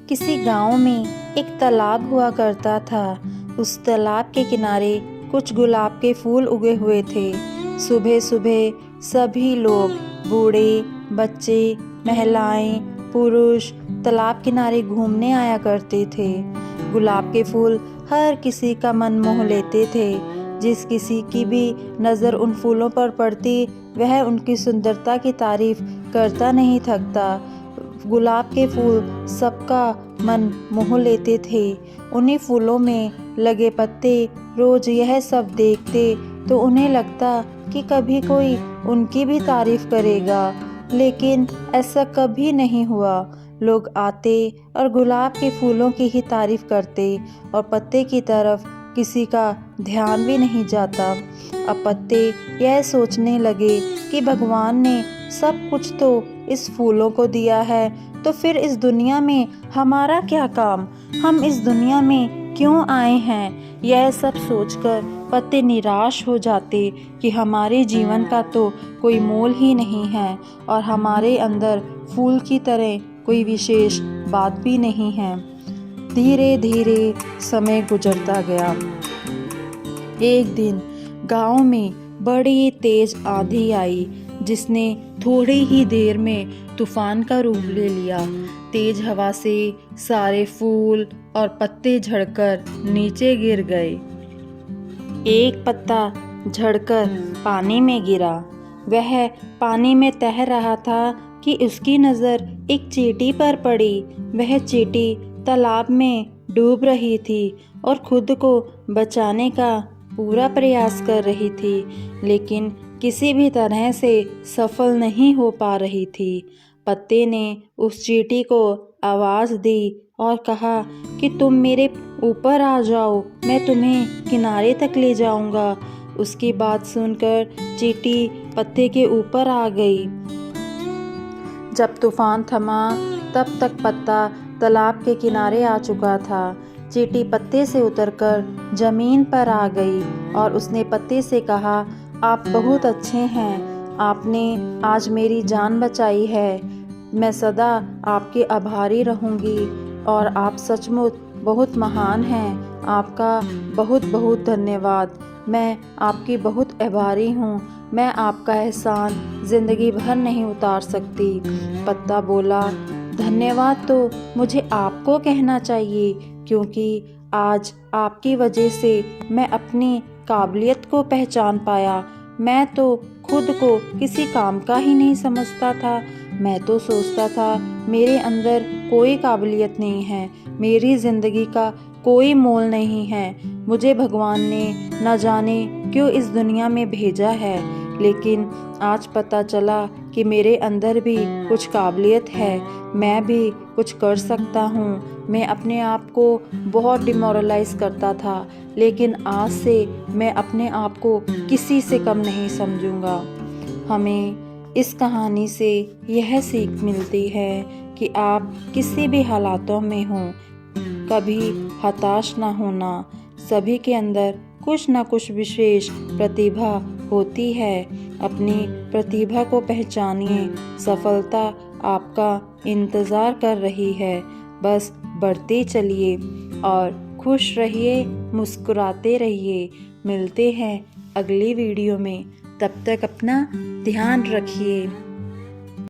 किसी गांव में एक तालाब हुआ करता था। उस तालाब के किनारे कुछ गुलाब के फूल उगे हुए थे। सुबह सुबह सभी लोग, बूढ़े, बच्चे, महिलाएं, पुरुष तालाब किनारे घूमने आया करते थे। गुलाब के फूल हर किसी का मन मोह लेते थे। जिस किसी की भी नज़र उन फूलों पर पड़ती, वह उनकी सुंदरता की तारीफ करता नहीं थकता। गुलाब के फूल सबका मन मोह लेते थे। उन्हीं फूलों में लगे पत्ते रोज यह सब देखते तो उन्हें लगता कि कभी कोई उनकी भी तारीफ करेगा, लेकिन ऐसा कभी नहीं हुआ। लोग आते और गुलाब के फूलों की ही तारीफ करते और पत्ते की तरफ किसी का ध्यान भी नहीं जाता। अब पत्ते यह सोचने लगे कि भगवान ने सब कुछ तो इस फूलों को दिया है, तो फिर इस दुनिया में हमारा क्या काम, हम इस दुनिया में क्यों आए हैं। यह सब सोचकर पत्ते निराश हो जाते कि हमारे जीवन का तो कोई मोल ही नहीं है और हमारे अंदर फूल की तरह कोई विशेष बात भी नहीं है। धीरे धीरे समय गुजरता गया। एक दिन गांव में बड़ी तेज आंधी आई, जिसने थोड़ी ही देर में तूफान का रूप ले लिया। तेज हवा से सारे फूल और पत्ते झड़कर नीचे गिर गए। एक पत्ता झड़कर पानी में गिरा। वह पानी में तैर रहा था कि उसकी नज़र एक चींटी पर पड़ी। वह चींटी तालाब में डूब रही थी और खुद को बचाने का पूरा प्रयास कर रही थी, लेकिन किसी भी तरह से सफल नहीं हो पा रही थी। पत्ते ने उस चींटी को आवाज़ दी और कहा कि तुम मेरे ऊपर आ जाओ, मैं तुम्हें किनारे तक ले जाऊंगा। उसकी बात सुनकर चींटी पत्ते के ऊपर आ गई। जब तूफान थमा तब तक पत्ता तालाब के किनारे आ चुका था। चींटी पत्ते से उतरकर जमीन पर आ गई और उसने पत्ते से कहा, आप बहुत अच्छे हैं, आपने आज मेरी जान बचाई है। मैं सदा आपके आभारी रहूंगी और आप सचमुच बहुत महान हैं। आपका बहुत बहुत धन्यवाद। मैं आपकी बहुत आभारी हूँ। मैं आपका एहसान ज़िंदगी भर नहीं उतार सकती। पत्ता बोला, धन्यवाद तो मुझे आपको कहना चाहिए, क्योंकि आज आपकी वजह से मैं अपनी काबिलियत को पहचान पाया। मैं तो खुद को किसी काम का ही नहीं समझता था। मैं तो सोचता था मेरे अंदर कोई काबिलियत नहीं है, मेरी ज़िंदगी का कोई मोल नहीं है, मुझे भगवान ने न जाने क्यों इस दुनिया में भेजा है। लेकिन आज पता चला कि मेरे अंदर भी कुछ काबिलियत है, मैं भी कुछ कर सकता हूँ। मैं अपने आप को बहुत डिमोरलाइज करता था, लेकिन आज से मैं अपने आप को किसी से कम नहीं समझूंगा। हमें इस कहानी से यह सीख मिलती है कि आप किसी भी हालातों में हों, कभी हताश ना होना। सभी के अंदर कुछ ना कुछ विशेष प्रतिभा होती है। अपनी प्रतिभा को पहचानिए। सफलता आपका इंतज़ार कर रही है। बस बढ़ते चलिए और खुश रहिए, मुस्कुराते रहिए। मिलते हैं अगली वीडियो में। तब तक अपना ध्यान रखिए।